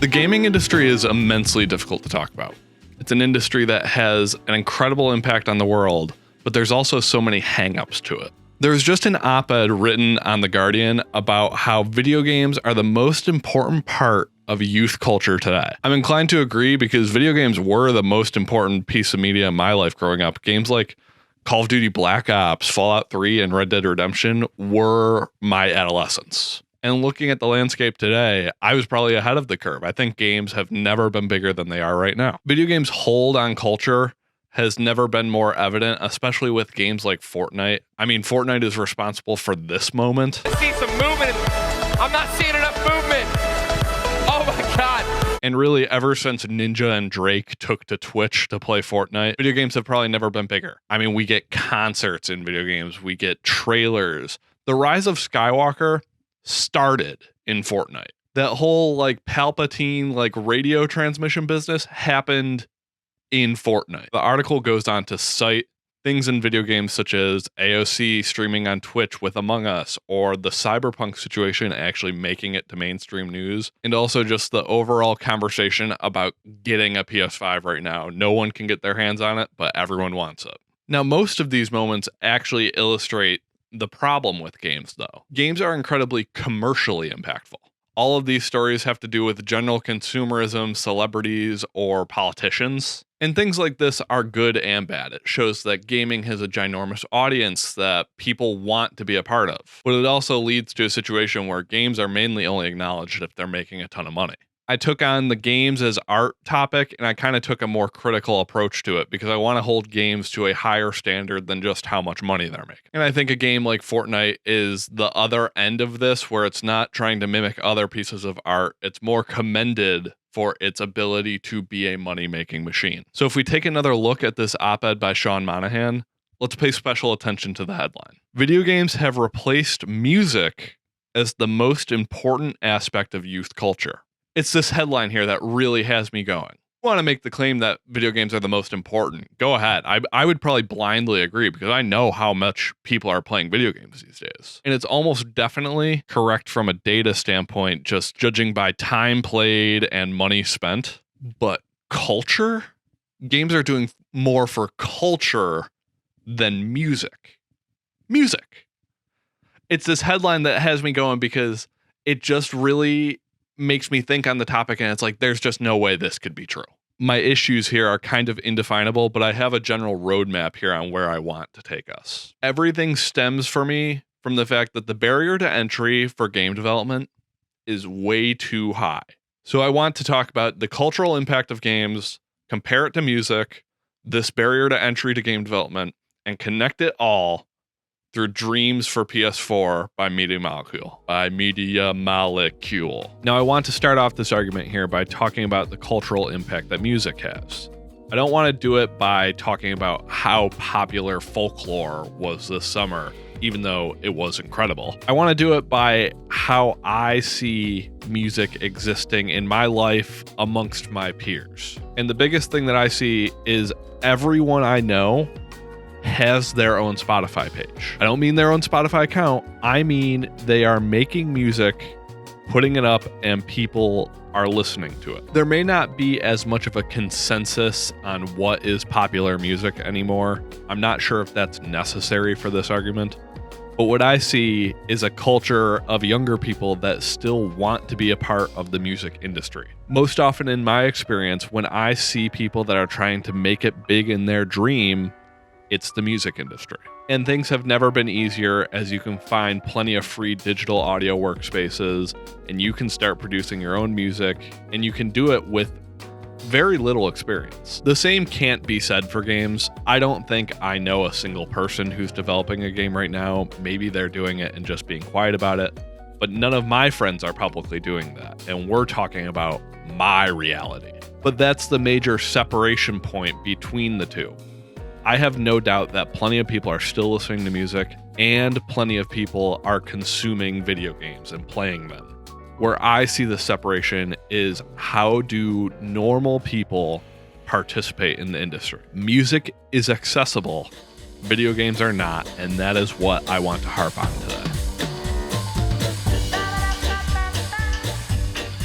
The gaming industry is immensely difficult to talk about. It's an industry that has an incredible impact on the world, but there's also so many hang-ups to it. There's just an op-ed written on The Guardian about how video games are the most important part of youth culture today. I'm inclined to agree because video games were the most important piece of media in my life growing up. Games like Call of Duty Black Ops, Fallout 3, and Red Dead Redemption were my adolescence. And looking at the landscape today, I was probably ahead of the curve. I think games have never been bigger than they are right now. Video games' hold on culture has never been more evident, especially with games like Fortnite. I mean, Fortnite is responsible for this moment. I see some movement. I'm not seeing enough movement. Oh my God. And really, ever since Ninja and Drake took to Twitch to play Fortnite, video games have probably never been bigger. I mean, we get concerts in video games. We get trailers. The rise of Skywalker started in Fortnite. That whole like Palpatine like radio transmission business happened in Fortnite. The article goes on to cite things in video games such as AOC streaming on Twitch with Among Us, or the Cyberpunk situation actually making it to mainstream news, and also just the overall conversation about getting a PS5 right now. No one can get their hands on it, but everyone wants it. Now, most of these moments actually illustrate the problem with games, though. Games are incredibly commercially impactful. All of these stories have to do with general consumerism, celebrities, or politicians. And things like this are good and bad. It shows that gaming has a ginormous audience that people want to be a part of. But it also leads to a situation where games are mainly only acknowledged if they're making a ton of money. I took on the games as art topic, and I kind of took a more critical approach to it because I want to hold games to a higher standard than just how much money they're making. And I think a game like Fortnite is the other end of this, where it's not trying to mimic other pieces of art. It's more commended for its ability to be a money-making machine. So if we take another look at this op-ed by Sean Monahan, let's pay special attention to the headline. Video games have replaced music as the most important aspect of youth culture. It's this headline here that really has me going. I want to make the claim that video games are the most important. Go ahead. I would probably blindly agree because I know how much people are playing video games these days. And it's almost definitely correct from a data standpoint, just judging by time played and money spent. But culture? Games are doing more for culture than music. Music. It's this headline that has me going because it just really makes me think on the topic, and it's like, there's just no way this could be true. My issues here are kind of indefinable, but I have a general roadmap here on where I want to take us. Everything stems for me from the fact that the barrier to entry for game development is way too high. So I want to talk about the cultural impact of games, compare it to music, this barrier to entry to game development, and connect it all through Dreams for PS4 by Media Molecule. Now, I want to start off this argument here by talking about the cultural impact that music has. I don't want to do it by talking about how popular folklore was this summer, even though it was incredible. I want to do it by how I see music existing in my life amongst my peers. And the biggest thing that I see is everyone I know has their own Spotify page. I don't mean their own Spotify account. I mean they are making music, putting it up, and people are listening to it. There may not be as much of a consensus on what is popular music anymore. I'm not sure if that's necessary for this argument. But what I see is a culture of younger people that still want to be a part of the music industry. Most often in my experience, when I see people that are trying to make it big in their dream, it's the music industry. And things have never been easier, as you can find plenty of free digital audio workspaces, and you can start producing your own music, and you can do it with very little experience. The same can't be said for games. I don't think I know a single person who's developing a game right now. Maybe they're doing it and just being quiet about it, but none of my friends are publicly doing that, and we're talking about my reality. But that's the major separation point between the two. I have no doubt that plenty of people are still listening to music, and plenty of people are consuming video games and playing them. Where I see the separation is, how do normal people participate in the industry? Music is accessible, video games are not, and that is what I want to harp on today.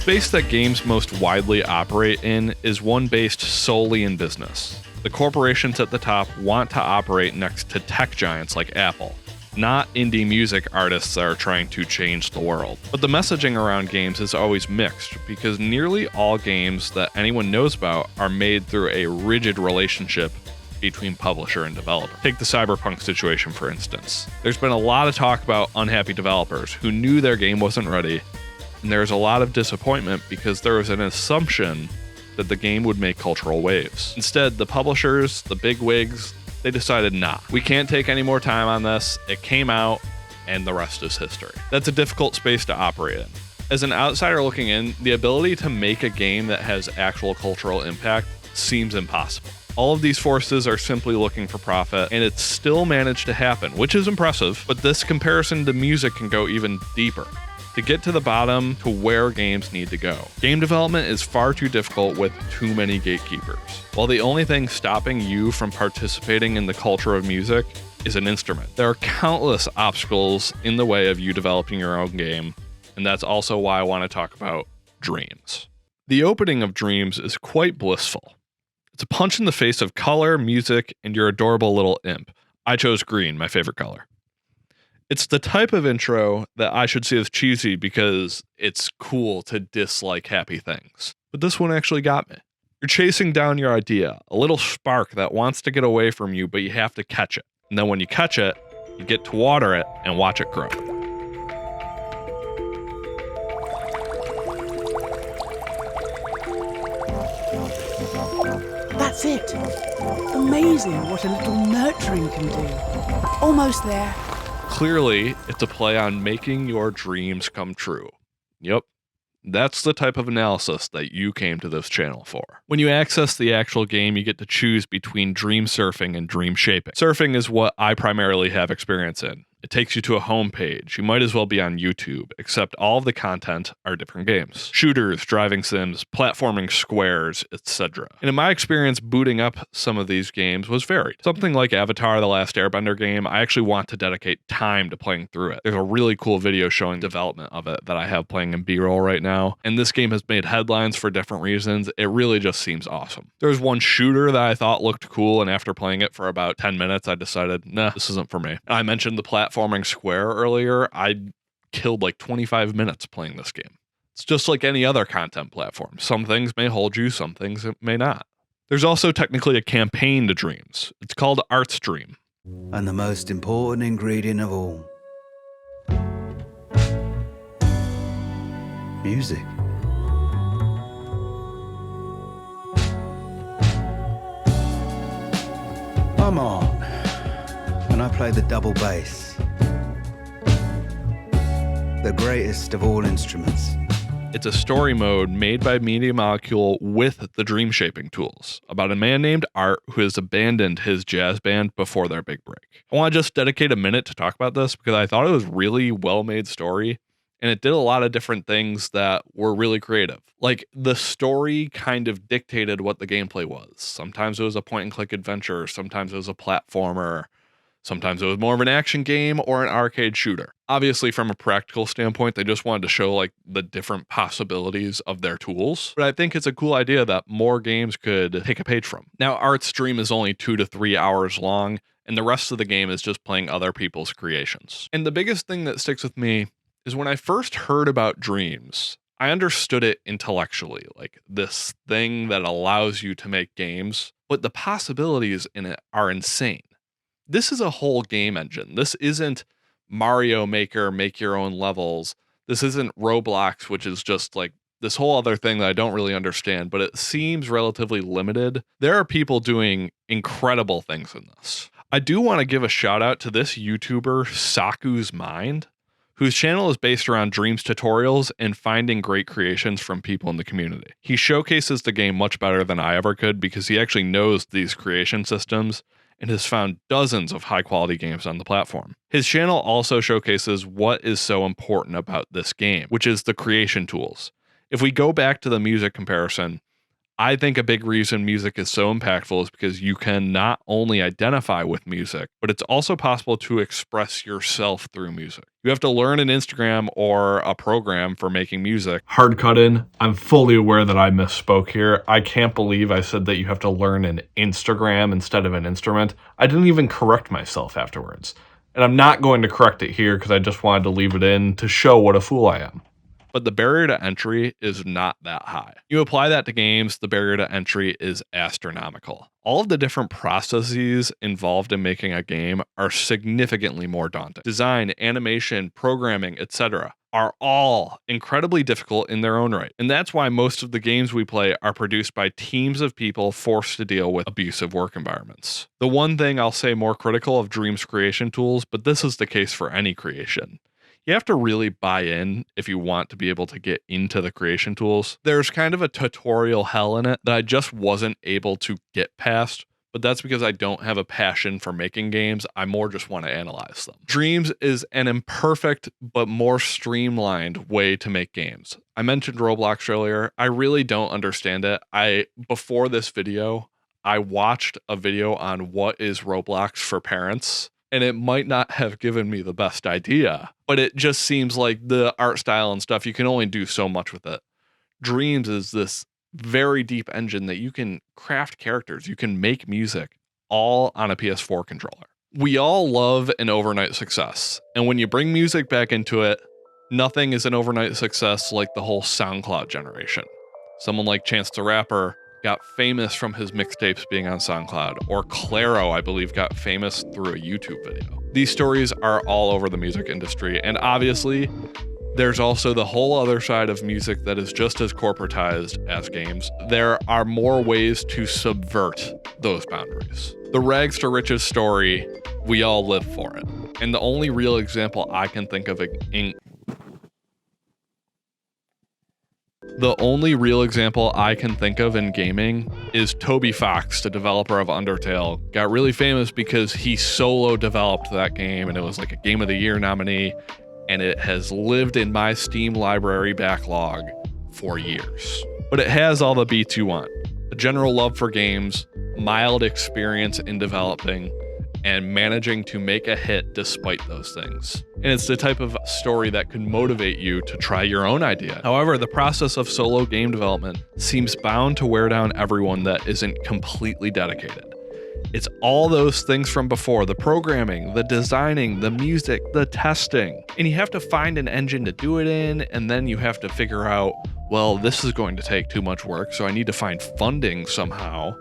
space that games most widely operate in is one based solely in business. The corporations at the top want to operate next to tech giants like Apple, not indie music artists that are trying to change the world. But the messaging around games is always mixed, because nearly all games that anyone knows about are made through a rigid relationship between publisher and developer. Take the Cyberpunk situation, for instance. There's been a lot of talk about unhappy developers who knew their game wasn't ready, and there's a lot of disappointment because there was an assumption that the game would make cultural waves. Instead, the publishers, the bigwigs, they decided, nah, we can't take any more time on this. It came out, and the rest is history. That's a difficult space to operate in. As an outsider looking in, the ability to make a game that has actual cultural impact seems impossible. All of these forces are simply looking for profit, and it's still managed to happen, which is impressive, but this comparison to music can go even deeper. To get to the bottom to where games need to go. Game development is far too difficult with too many gatekeepers. While the only thing stopping you from participating in the culture of music is an instrument, there are countless obstacles in the way of you developing your own game, and that's also why I want to talk about Dreams. The opening of Dreams is quite blissful. It's a punch in the face of color, music, and your adorable little imp. I chose green, my favorite color. It's the type of intro that I should see as cheesy because it's cool to dislike happy things. But this one actually got me. You're chasing down your idea, a little spark that wants to get away from you, but you have to catch it. And then when you catch it, you get to water it and watch it grow. That's it. Amazing what a little nurturing can do. Almost there. Clearly, it's a play on making your dreams come true. Yep, that's the type of analysis that you came to this channel for. When you access the actual game, you get to choose between dream surfing and dream shaping. Surfing is what I primarily have experience in. It takes you to a home page. You might as well be on YouTube, except all of the content are different games. Shooters, driving sims, platforming squares, etc. And in my experience, booting up some of these games was varied. Something like Avatar: The Last Airbender game, I actually want to dedicate time to playing through it. There's a really cool video showing development of it that I have playing in B-roll right now, and this game has made headlines for different reasons. It really just seems awesome. There's one shooter that I thought looked cool, and after playing it for about 10 minutes, I decided, nah, this isn't for me. I mentioned the platforming square earlier. I killed like 25 minutes playing this game. It's just like any other content platform. Some things may hold you, some things it may not. There's also technically a campaign to Dreams. It's called Art's Dream. And the most important ingredient of all, music. I'm Art, and I play the double bass. The greatest of all instruments. It's a story mode made by Media Molecule with the dream shaping tools about a man named Art who has abandoned his jazz band before their big break. I want to just dedicate a minute to talk about this because I thought it was really well-made story, and it did a lot of different things that were really creative. Like, the story kind of dictated what the gameplay was. Sometimes it was a point-and-click adventure, sometimes it was a platformer, sometimes it was more of an action game or an arcade shooter. Obviously, from a practical standpoint, they just wanted to show like the different possibilities of their tools. But I think it's a cool idea that more games could take a page from. Now, Art's Dream is only 2 to 3 hours long, and the rest of the game is just playing other people's creations. And the biggest thing that sticks with me is when I first heard about Dreams, I understood it intellectually, like this thing that allows you to make games, but the possibilities in it are insane. This is a whole game engine. This isn't Mario Maker, make your own levels. This isn't Roblox, which is just like this whole other thing that I don't really understand, but it seems relatively limited. There are people doing incredible things in this. I do want to give a shout out to this YouTuber, Saku's Mind, whose channel is based around Dreams tutorials and finding great creations from people in the community. He showcases the game much better than I ever could because he actually knows these creation systems and has found dozens of high-quality games on the platform. His channel also showcases what is so important about this game, which is the creation tools. If we go back to the music comparison, I think a big reason music is so impactful is because you can not only identify with music, but it's also possible to express yourself through music. You have to learn an Instagram or a program for making music. Hard cut in. I'm fully aware that I misspoke here. I can't believe I said that you have to learn an Instagram instead of an instrument. I didn't even correct myself afterwards. And I'm not going to correct it here because I just wanted to leave it in to show what a fool I am. But the barrier to entry is not that high. You apply that to games, the barrier to entry is astronomical. All of the different processes involved in making a game are significantly more daunting. Design, animation, programming, etc. are all incredibly difficult in their own right. And that's why most of the games we play are produced by teams of people forced to deal with abusive work environments. The one thing I'll say more critical of Dreams creation tools, but this is the case for any creation, you have to really buy in if you want to be able to get into the creation tools. There's kind of a tutorial hell in it that I just wasn't able to get past, but that's because I don't have a passion for making games. I more just want to analyze them. Dreams is an imperfect but more streamlined way to make games. I mentioned Roblox earlier. I really don't understand it. Before this video, I watched a video on what is Roblox for parents, and it might not have given me the best idea, but it just seems like the art style and stuff, you can only do so much with it. Dreams is this very deep engine that you can craft characters, you can make music, all on a PS4 controller. We all love an overnight success, and when you bring music back into it, nothing is an overnight success like the whole SoundCloud generation. Someone like Chance the Rapper got famous from his mixtapes being on SoundCloud, or Claro, I believe, got famous through a YouTube video. These stories are all over the music industry, and obviously, there's also the whole other side of music that is just as corporatized as games. There are more ways to subvert those boundaries. The rags to riches story, we all live for it. And the only real example I can think of in gaming is Toby Fox, the developer of Undertale. Got really famous because he solo developed that game, and it was like a Game of the Year nominee, and it has lived in my Steam library backlog for years. But it has all the beats you want: a general love for games, mild experience in developing, and managing to make a hit despite those things. And it's the type of story that can motivate you to try your own idea. However, the process of solo game development seems bound to wear down everyone that isn't completely dedicated. It's all those things from before: the programming, the designing, the music, the testing. And you have to find an engine to do it in, and then you have to figure out, well, this is going to take too much work, so I need to find funding somehow.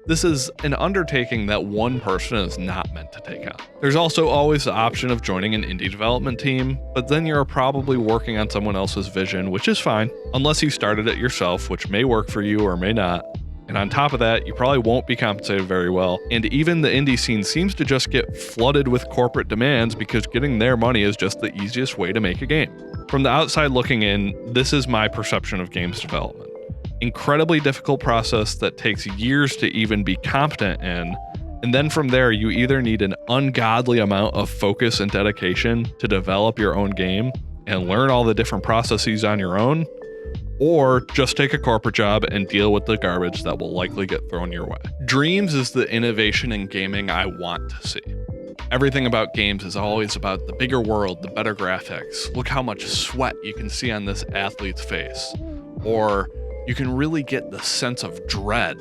This is an undertaking that one person is not meant to take on. There's also always the option of joining an indie development team, but then you're probably working on someone else's vision, which is fine, unless you started it yourself, which may work for you or may not. And on top of that, you probably won't be compensated very well. And even the indie scene seems to just get flooded with corporate demands because getting their money is just the easiest way to make a game. From the outside looking in, this is my perception of games development. Incredibly difficult process that takes years to even be competent in, and then from there you either need an ungodly amount of focus and dedication to develop your own game and learn all the different processes on your own, or just take a corporate job and deal with the garbage that will likely get thrown your way. Dreams is the innovation in gaming I want to see. Everything about games is always about the bigger world, the better graphics. Look how much sweat you can see on this athlete's face. Or you can really get the sense of dread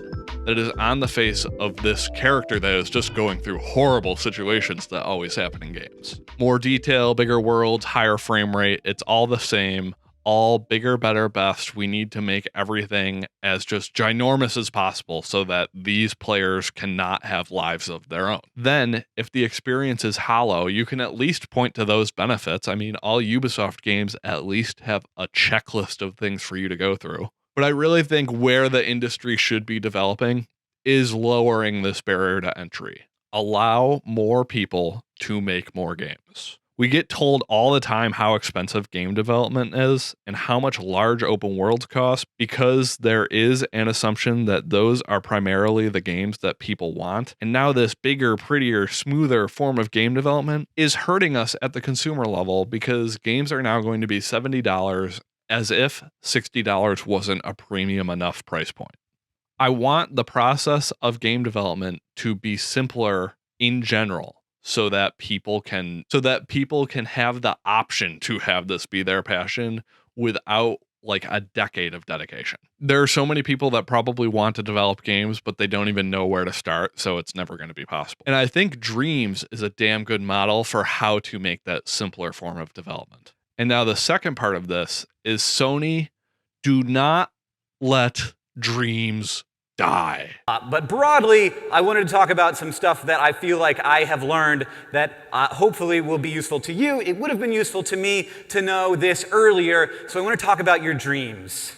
that is on the face of this character that is just going through horrible situations that always happen in games. More detail, bigger worlds, higher frame rate, it's all the same. All bigger, better, best. We need to make everything as just ginormous as possible so that these players cannot have lives of their own. Then, if the experience is hollow, you can at least point to those benefits. I mean, all Ubisoft games at least have a checklist of things for you to go through. But I really think where the industry should be developing is lowering this barrier to entry. Allow more people to make more games. We get told all the time how expensive game development is and how much large open worlds cost because there is an assumption that those are primarily the games that people want. And now this bigger, prettier, smoother form of game development is hurting us at the consumer level because games are now going to be $70 as if $60 wasn't a premium enough price point. I want the process of game development to be simpler in general so that people can have the option to have this be their passion without like a decade of dedication. There are so many people that probably want to develop games, but they don't even know where to start, so it's never going to be possible. And I think Dreams is a damn good model for how to make that simpler form of development. And now the second part of this is Sony, do not let Dreams die. But broadly, I wanted to talk about some stuff that I feel like I have learned that hopefully will be useful to you. It would have been useful to me to know this earlier, so I want to talk about your dreams.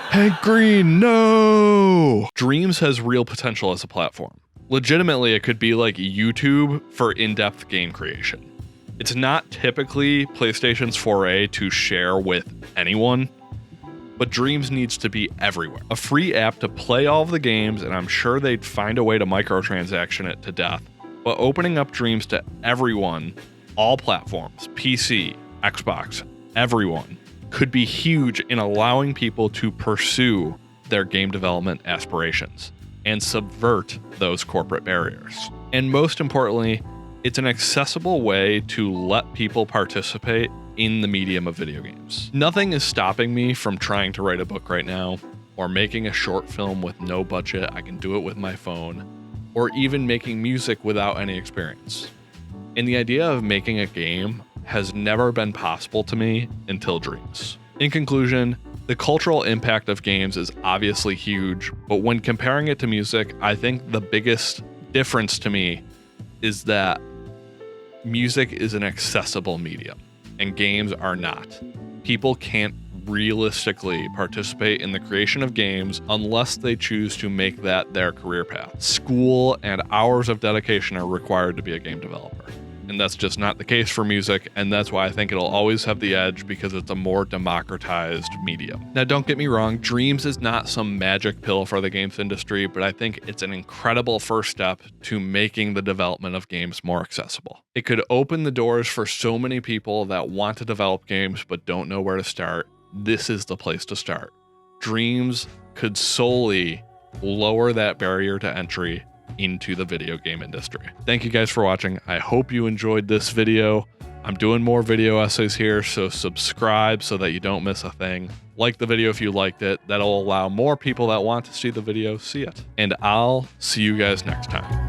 Hank Green, no! Dreams has real potential as a platform. Legitimately, it could be like YouTube for in-depth game creation. It's not typically PlayStation's foray to share with anyone, but Dreams needs to be everywhere. A free app to play all of the games, and I'm sure they'd find a way to microtransaction it to death. But opening up Dreams to everyone, all platforms, PC, Xbox, everyone, could be huge in allowing people to pursue their game development aspirations and subvert those corporate barriers. And most importantly, it's an accessible way to let people participate in the medium of video games. Nothing is stopping me from trying to write a book right now, or making a short film with no budget. I can do it with my phone, or even making music without any experience. And the idea of making a game has never been possible to me until Dreams. In conclusion, the cultural impact of games is obviously huge, but when comparing it to music, I think the biggest difference to me is that music is an accessible medium and games are not. People can't realistically participate in the creation of games unless they choose to make that their career path. School and hours of dedication are required to be a game developer. And that's just not the case for music, and that's why I think it'll always have the edge, because it's a more democratized medium. Now, don't get me wrong, Dreams is not some magic pill for the games industry, but I think it's an incredible first step to making the development of games more accessible. It could open the doors for so many people that want to develop games but don't know where to start. This is the place to start. Dreams could solely lower that barrier to entry into the video game industry. Thank you guys for watching. I hope you enjoyed this video. I'm doing more video essays here, so subscribe so that you don't miss a thing. Like the video if you liked it. That'll allow more people that want to see the video see it. And I'll see you guys next time.